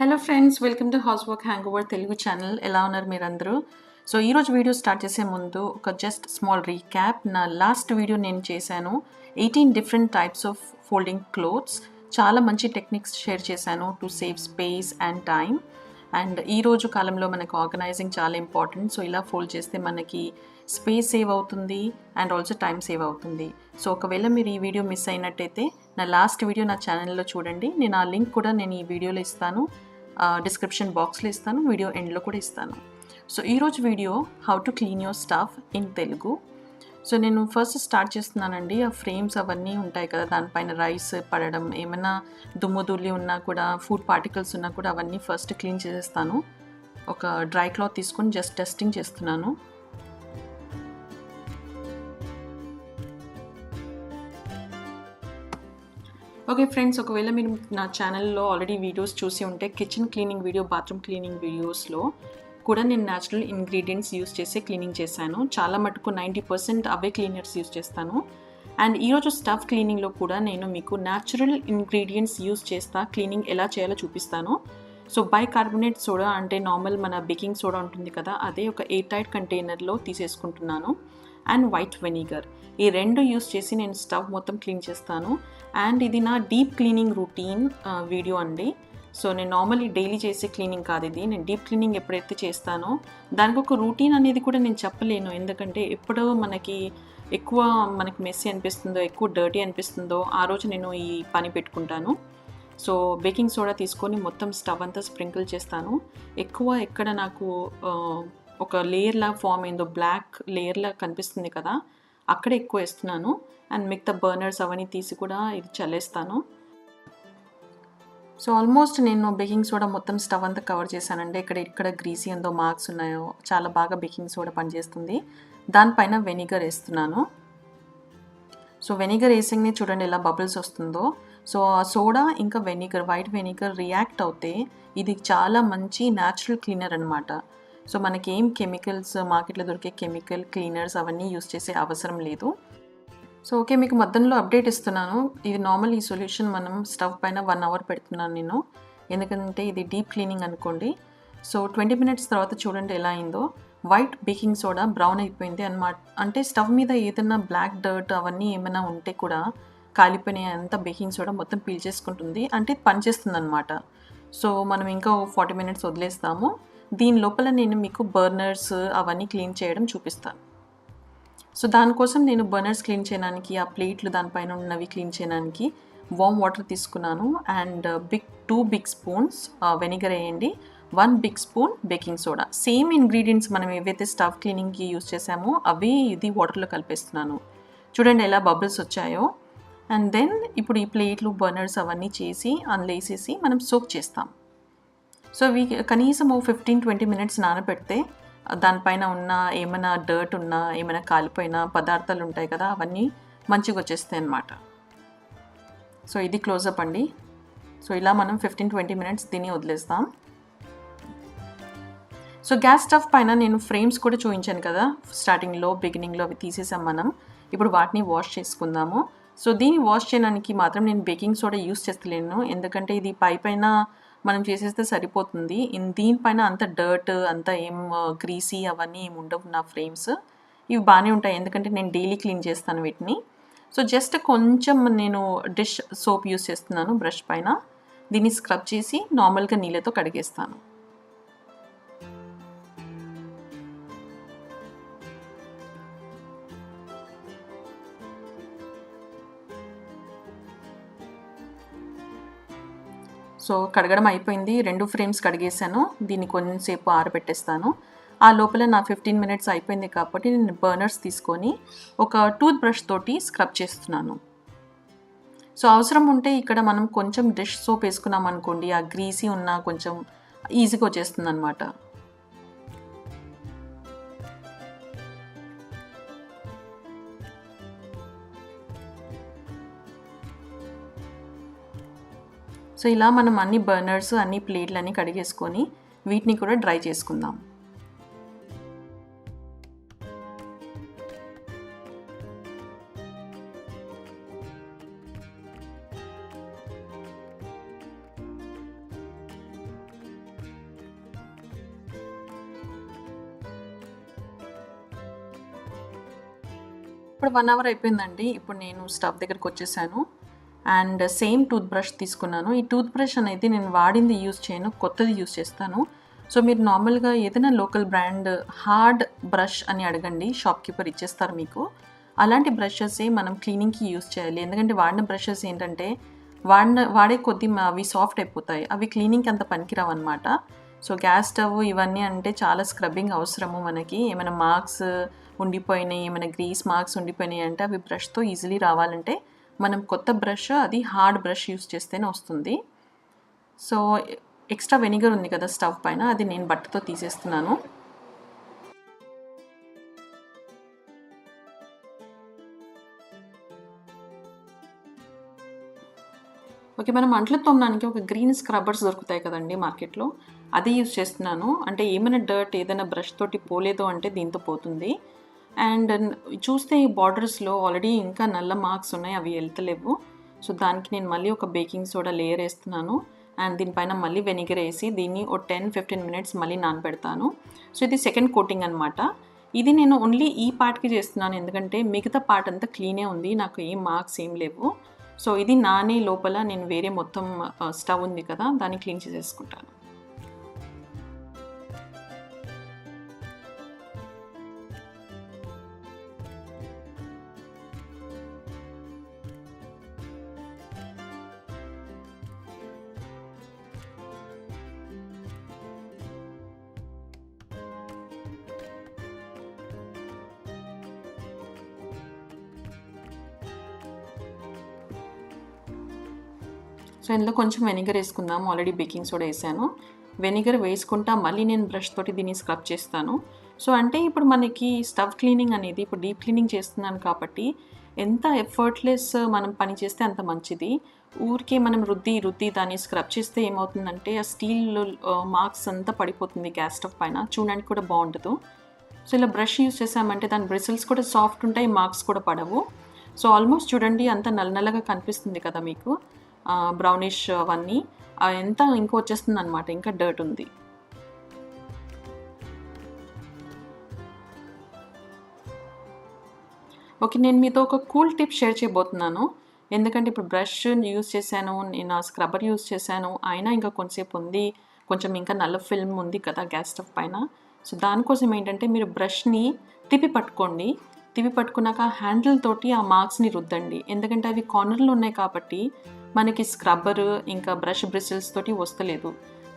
Hello friends, welcome to house work hangover Telugu channel. ఎలా ఉన్నారు మీరందరూ? సో ఈరోజు వీడియో స్టార్ట్ చేసే ముందు ఒక జస్ట్ స్మాల్ రీక్యాప్. నా లాస్ట్ వీడియో నేను చేశాను 18 different types of folding clothes. చాలా మంచి టెక్నిక్స్ షేర్ చేశాను to save space and time. And ఈరోజు కాలంలో మనకు ఆర్గనైజింగ్ చాలా ఇంపార్టెంట్. సో ఇలా ఫోల్డ్ చేస్తే మనకి స్పేస్ సేవ్ అవుతుంది అండ్ ఆల్సో టైం సేవ్ అవుతుంది. సో ఒకవేళ మీరు ఈ వీడియో మిస్ అయినట్టయితే నా లాస్ట్ వీడియో నా ఛానల్లో చూడండి. నేను ఆ లింక్ కూడా నేను ఈ వీడియోలో ఇస్తాను, డిస్క్రిప్షన్ బాక్స్లో ఇస్తాను, వీడియో ఎండ్లో కూడా ఇస్తాను. సో ఈరోజు video how to clean your stuff in Telugu. So నేను ఫస్ట్ స్టార్ట్ చేస్తున్నానండి. ఆ ఫ్రేమ్స్ అవన్నీ ఉంటాయి కదా, దానిపైన రైస్ పడడం, ఏమైనా దుమ్ము దుల్లి ఉన్నా కూడా, ఫుడ్ పార్టికల్స్ ఉన్నా కూడా అవన్నీ ఫస్ట్ క్లీన్ చేసేస్తాను. ఒక డ్రై క్లాత్ తీసుకొని జస్ట్ డస్టింగ్ చేస్తున్నాను. ఓకే ఫ్రెండ్స్, ఒకవేళ మీరు నా ఛానల్లో ఆల్రెడీ వీడియోస్ చూసి ఉంటే kitchen cleaning video, bathroom cleaning వీడియోస్లో కూడా నేను న్యాచురల్ ఇంగ్రీడియంట్స్ యూస్ చేసి క్లీనింగ్ చేశాను. చాలా మటుకు 90% అవే క్లీనర్స్ యూస్ చేస్తాను. అండ్ ఈరోజు స్టఫ్ క్లీనింగ్లో కూడా నేను మీకు న్యాచురల్ ఇంగ్రీడియంట్స్ యూస్ చేస్తా క్లీనింగ్ ఎలా చేయాలో చూపిస్తాను. సో బైకార్బోనేట్ సోడా అంటే నార్మల్ మన బేకింగ్ సోడా ఉంటుంది కదా, అదే ఒక ఎయిర్ టైట్ కంటైనర్లో తీసేసుకుంటున్నాను. అండ్ వైట్ వెనిగర్, ఈ రెండు యూస్ చేసి నేను స్టవ్ మొత్తం క్లీన్ చేస్తాను. అండ్ ఇది నా డీప్ క్లీనింగ్ రొటీన్ వీడియో అండి. సో నేను నార్మల్లీ డైలీ చేసే క్లీనింగ్ కాదు ఇది. నేను డీప్ క్లీనింగ్ ఎప్పుడైతే చేస్తానో దానికి ఒక రొటీన్ అనేది కూడా నేను చెప్పలేను. ఎందుకంటే ఎప్పుడో ఎక్కువ మనకి మెస్సీ అనిపిస్తుందో, ఎక్కువ డర్టీ అనిపిస్తుందో ఆ రోజు నేను ఈ పని పెట్టుకుంటాను. సో బేకింగ్ సోడా తీసుకొని మొత్తం స్టవ్ అంతా స్ప్రింకిల్ చేస్తాను. ఎక్కువ ఎక్కడ నాకు ఒక లేయర్లా ఫామ్ అయిందో, బ్లాక్ లేయర్లా కనిపిస్తుంది కదా, అక్కడ ఎక్కువ వేస్తున్నాను. అండ్ మిగతా బర్నర్స్ అవన్నీ తీసి కూడా ఇది చల్లేస్తాను. సో ఆల్మోస్ట్ నేను బేకింగ్ సోడా మొత్తం స్టవ్ అంతా కవర్ చేశానండి. ఇక్కడ గ్రీసీ ఉందో, మార్క్స్ ఉన్నాయో, చాలా బాగా బేకింగ్ సోడా పనిచేస్తుంది. దానిపైన వెనిగర్ వేస్తున్నాను. సో వెనిగర్ వేసింగ్ని చూడండి ఎలా బబుల్స్ వస్తుందో. సో ఆ సోడా ఇంకా వెనిగర్, వైట్ వెనిగర్ రియాక్ట్ అవుతే ఇది చాలా మంచి న్యాచురల్ క్లీనర్ అనమాట. సో మనకి ఏం కెమికల్స్, మార్కెట్లో దొరికే కెమికల్ క్లీనర్స్ అవన్నీ యూస్ చేసే అవసరం లేదు. సో ఓకే, మీకు మధ్యలో అప్డేట్ ఇస్తున్నాను. ఇది నార్మల్ ఈ సొల్యూషన్ మనం స్టవ్ పైన 1 అవర్ పెడుతున్నాను నేను, ఎందుకంటే ఇది డీప్ క్లీనింగ్ అనుకోండి. సో 20 మినిట్స్ తర్వాత చూడండి ఎలా అయిందో. వైట్ బేకింగ్ సోడా బ్రౌన్ అయిపోయింది అనమాట. అంటే స్టవ్ మీద ఏదైనా బ్లాక్ డర్ట్ అవన్నీ ఏమైనా ఉంటే కూడా కాలిపోయినాయి, అంతా బేకింగ్ సోడా మొత్తం పీల్చేసుకుంటుంది, అంటే పనిచేస్తుంది అనమాట. సో మనం ఇంకా 40 మినిట్స్ వదిలేస్తాము. దీని లోపల నేను మీకు బర్నర్స్ అవన్నీ క్లీన్ చేయడం చూపిస్తాను. సో దానికోసం నేను బర్నర్స్ క్లీన్ చేయడానికి, ఆ ప్లేట్లు దానిపైన ఉన్నవి క్లీన్ చేయడానికి వామ్ వాటర్ తీసుకున్నాను. అండ్ 2 బిగ్ స్పూన్స్ వెనిగర్ వేయండి, 1 big spoon baking soda. Same ingredients మనం ఏవైతే స్టవ్ క్లీనింగ్కి యూస్ చేసామో అవి ఇది వాటర్లో కలిపేస్తున్నాను. చూడండి ఎలా బబుల్స్ వచ్చాయో. అండ్ దెన్ ఇప్పుడు ఈ ప్లేట్లు, బర్నర్స్ అవన్నీ చేసి అందులో వేసేసి మనం సోక్ చేస్తాం. సో ఇవి కనీసం 15-20 మినిట్స్ నానబెడితే దానిపైన ఉన్న ఏమైనా డర్ట్ ఉన్నా, ఏమైనా కాలిపోయిన పదార్థాలు ఉంటాయి కదా, అవన్నీ మంచిగా వచ్చేస్తాయి అన్నమాట. సో ఇది క్లోజప్ అండి. సో ఇలా మనం 15-20 మినిట్స్ దీన్ని వదిలేస్తాం. సో గ్యాస్ స్టవ్ పైన నేను ఫ్రేమ్స్ కూడా చూపించాను కదా స్టార్టింగ్లో, బిగినింగ్లో, అవి తీసేసాం మనం. ఇప్పుడు వాటిని వాష్ చేసుకుందాము. సో దీన్ని వాష్ చేయడానికి మాత్రం నేను బేకింగ్ సోడా యూస్ చేస్తలేను, ఎందుకంటే ఇది పైన మనం చేసేస్తే సరిపోతుంది. దీనిపైన అంత డర్ట్, అంత ఏం గ్రీసీ అవన్నీ ఏమి ఉండవు నా ఫ్రేమ్స్. ఇవి బాగానే ఉంటాయి ఎందుకంటే నేను డైలీ క్లీన్ చేస్తాను వీటిని. సో జస్ట్ కొంచెం నేను డిష్ సోప్ యూస్ చేస్తున్నాను బ్రష్ పైన. దీన్ని స్క్రబ్ చేసి నార్మల్గా నీళ్ళతో కడిగేస్తాను. సో కడగడం అయిపోయింది, 2 ఫ్రేమ్స్ కడిగేసాను. దీన్ని కొంచెంసేపు ఆరబెట్టేస్తాను. ఆ లోపల నా 15 మినిట్స్ అయిపోయింది కాబట్టి నేను బర్నర్స్ తీసుకొని ఒక టూత్ బ్రష్ తోటి స్క్రబ్ చేస్తున్నాను. సో అవసరం ఉంటే ఇక్కడ మనం కొంచెం డిష్ సోప్ వేసుకున్నాం అనుకోండి, ఆ గ్రీసీ ఉన్న కొంచెం ఈజీగా వచ్చేస్తుంది అనమాట. సో ఇలా మనం అన్ని బర్నర్స్, అన్ని ప్లేట్లు అన్నీ కడిగేసుకొని వీటిని కూడా డ్రై చేసుకుందాం. ఇప్పుడు 1 అవర్ అయిపోయిందండి. ఇప్పుడు నేను స్టవ్ దగ్గరికి వచ్చేసాను. అండ్ సేమ్ టూత్ బ్రష్ తీసుకున్నాను. ఈ టూత్ బ్రష్ అనేది నేను వాడింది యూజ్ చేయను, కొత్తది యూజ్ చేస్తాను. సో మీరు నార్మల్గా ఏదైనా లోకల్ బ్రాండ్ హార్డ్ బ్రష్ అని అడగండి, షాప్కీపర్ ఇచ్చేస్తారు మీకు. అలాంటి బ్రషెసే మనం క్లీనింగ్కి యూజ్ చేయాలి. ఎందుకంటే వాడిన బ్రషెస్ ఏంటంటే వాడే కొద్దీ అవి సాఫ్ట్ అయిపోతాయి, అవి క్లీనింగ్కి అంత పనికిరావు అనమాట. సో గ్యాస్ స్టవ్ ఇవన్నీ అంటే చాలా స్క్రబ్బింగ్ అవసరము. మనకి ఏమైనా మార్క్స్ ఉండిపోయినాయి, ఏమైనా గ్రీస్ మార్క్స్ ఉండిపోయినాయి అంటే అవి బ్రష్తో ఈజీలీ రావాలంటే మనం కొత్త బ్రష్, అది హార్డ్ బ్రష్ యూస్ చేస్తేనే వస్తుంది. సో ఎక్స్ట్రా వెనిగర్ ఉంది కదా స్టవ్ పైన, అది నేను బట్టతో తీసేస్తున్నాను. ఓకే, మనం అంట్లు తోమడానికి ఒక గ్రీన్ స్క్రబ్బర్స్ దొరుకుతాయి కదండి మార్కెట్లో, అది యూజ్ చేస్తున్నాను. అంటే ఏమైనా డర్ట్ ఏదైనా బ్రష్ తోటి పోలేదు అంటే దీంతో పోతుంది. అండ్ చూస్తే ఈ బార్డర్స్లో ఆల్రెడీ ఇంకా నల్ల మార్క్స్ ఉన్నాయి, అవి వెళ్తలేవు. సో దానికి నేను మళ్ళీ ఒక బేకింగ్ సోడా లేయర్ వేస్తున్నాను. అండ్ దీనిపైన మళ్ళీ వెనిగర్ వేసి దీన్ని ఒక 10-15 మినిట్స్ మళ్ళీ నానబెడతాను. సో ఇది సెకండ్ కోటింగ్ అనమాట. ఇది నేను ఓన్లీ ఈ పార్ట్కి చేస్తున్నాను, ఎందుకంటే మిగతా పార్ట్ అంతా క్లీనే ఉంది, నాకు ఏం మార్క్స్ ఏం లేవు. సో ఇది నానే లోపల నేను వేరే మొత్తం స్టవ్ ఉంది కదా దాన్ని క్లీన్ చేసేసుకుంటాను. సో ఇందులో కొంచెం వెనిగర్ వేసుకుందాం, ఆల్రెడీ బేకింగ్ సోడా వేసాను. వెనిగర్ వేసుకుంటా మళ్ళీ నేను బ్రష్ తోటి దీన్ని స్క్రబ్ చేస్తాను. సో అంటే ఇప్పుడు మనకి స్టవ్ క్లీనింగ్ అనేది ఇప్పుడు డీప్ క్లీనింగ్ చేస్తున్నాను కాబట్టి ఎంత ఎఫర్ట్లెస్ మనం పని చేస్తే అంత మంచిది. ఊరికే మనం రుద్ది దాన్ని స్క్రబ్ చేస్తే ఏమవుతుందంటే ఆ స్టీల్ మార్క్స్ అంతా పడిపోతుంది గ్యాస్ స్టవ్ పైన, చూడడానికి కూడా బాగుండదు. సో ఇలా బ్రష్ యూస్ చేసామంటే దాని బ్రిసిల్స్ కూడా సాఫ్ట్ ఉంటాయి, మార్క్స్ కూడా పడవు. సో ఆల్మోస్ట్ చూడండి అంత నల్లగా కనిపిస్తుంది కదా మీకు, బ్రౌనిష్ అవన్నీ ఎంత ఇంకా వచ్చేస్తుంది అనమాట, ఇంకా డర్ట్ ఉంది. ఓకే, నేను మీతో ఒక కూల్ టిప్ షేర్ చేయబోతున్నాను. ఎందుకంటే ఇప్పుడు బ్రష్ యూస్ చేశాను, నేను ఆ స్క్రబ్బర్ యూస్ చేశాను, అయినా ఇంకా కొంచెంసేపు ఉంది, కొంచెం ఇంకా నల్ల ఫిల్మ్ ఉంది కదా గ్యాస్ స్టవ్ పైన. సో దానికోసం ఏంటంటే మీరు బ్రష్ని తిప్పి పట్టుకోండి. తిప్పి పట్టుకున్నాక హ్యాండిల్ తోటి ఆ మార్క్స్ని రుద్దండి, ఎందుకంటే అవి కార్నర్లో ఉన్నాయి కాబట్టి మనకి స్క్రబ్బర్ ఇంకా బ్రష్ బ్రిసిల్స్ తోటి వస్తలేదు.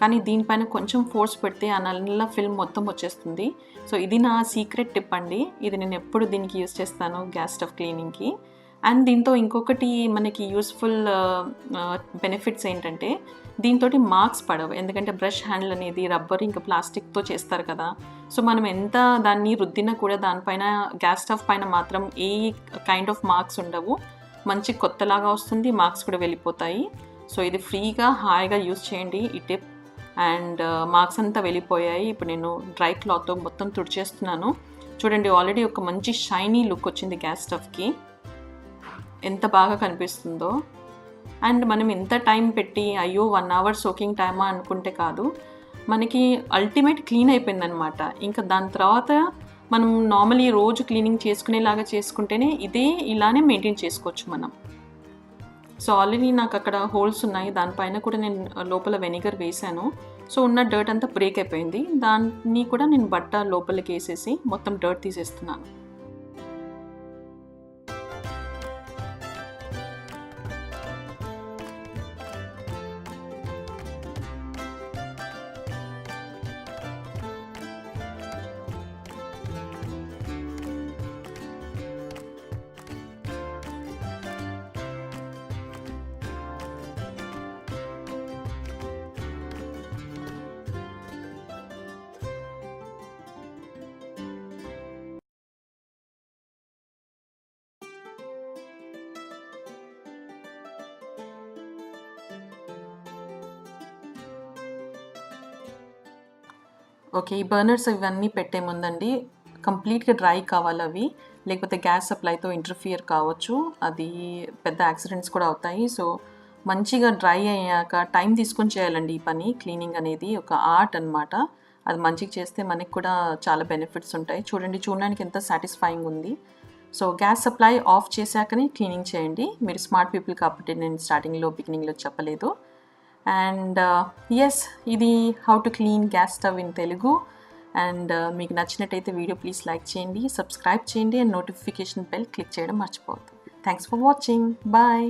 కానీ దీనిపైన కొంచెం ఫోర్స్ పెడితే ఆ నల్ల ఫిల్మ్ మొత్తం వచ్చేస్తుంది. సో ఇది నా సీక్రెట్ టిప్ అండి, ఇది నేను ఎప్పుడు దీనికి యూస్ చేస్తాను గ్యాస్ స్టవ్ క్లీనింగ్కి. అండ్ దీంతో ఇంకొకటి మనకి యూస్ఫుల్ బెనిఫిట్స్ ఏంటంటే దీంతో మార్క్స్ పడవు, ఎందుకంటే బ్రష్ హ్యాండిల్ అనేది రబ్బర్ ఇంకా ప్లాస్టిక్తో చేస్తారు కదా. సో మనం ఎంత దాన్ని రుద్దినా కూడా దానిపైన గ్యాస్ స్టవ్ పైన మాత్రం ఏ కైండ్ ఆఫ్ మార్క్స్ ఉండవు, మంచి కొత్తలాగా వస్తుంది, మార్క్స్ కూడా వెళ్ళిపోతాయి. సో ఇది ఫ్రీగా హాయిగా యూస్ చేయండి ఈ టిప్. అండ్ మార్క్స్ అంతా వెళ్ళిపోయాయి. ఇప్పుడు నేను డ్రై క్లాత్తో మొత్తం తుడిచేస్తున్నాను. చూడండి ఆల్రెడీ ఒక మంచి షైనీ లుక్ వచ్చింది గ్యాస్ స్టవ్కి, ఎంత బాగా కనిపిస్తుందో. అండ్ మనం ఎంత టైం పెట్టి అయ్యో 1 అవర్ సోకింగ్ టైమా అనుకుంటే కాదు, మనకి అల్టిమేట్ క్లీన్ అయిపోయిందనమాట. ఇంకా దాని తర్వాత మనం నార్మల్లీ రోజు క్లీనింగ్ చేసుకునేలాగా చేసుకుంటేనే ఇలానే మెయింటైన్ చేసుకోవచ్చు మనం. సో ఆల్రెడీ నాకు అక్కడ హోల్స్ ఉన్నాయి, దానిపైన కూడా నేను లోపల వెనిగర్ వేసాను. సో ఉన్న డర్ట్ అంతా బ్రేక్ అయిపోయింది, దాన్ని కూడా నేను బట్ట లోపలికి వేసేసి మొత్తం డర్ట్ తీసేస్తున్నాను. ఓకే, ఈ బర్నర్స్ ఇవన్నీ పెట్టే ముందండి కంప్లీట్గా డ్రై కావాలి అవి, లేకపోతే గ్యాస్ సప్లైతో ఇంటర్ఫియర్ కావచ్చు, అది పెద్ద యాక్సిడెంట్స్ కూడా అవుతాయి. సో మంచిగా డ్రై అయ్యాక టైం తీసుకొని చేయాలండి ఈ పని. క్లీనింగ్ అనేది ఒక ఆర్ట్ అనమాట, అది మంచిగా చేస్తే మనకి కూడా చాలా బెనిఫిట్స్ ఉంటాయి. చూడండి చూడడానికి ఎంత సాటిస్ఫైయింగ్ ఉంది. సో గ్యాస్ సప్లై ఆఫ్ చేశాకనే క్లీనింగ్ చేయండి. మీరు స్మార్ట్ పీపుల్ కాబట్టి నేను స్టార్టింగ్లో బిగినింగ్లో చెప్పలేదు. అండ్ ఎస్, ఇది how to clean gas stove in Telugu. And మీకు నచ్చినట్టయితే వీడియో ప్లీజ్ లైక్ చేయండి, సబ్స్క్రైబ్ చేయండి అండ్ నోటిఫికేషన్ బెల్ క్లిక్ చేయడం మర్చిపోవద్దు. Thanks for watching. బాయ్.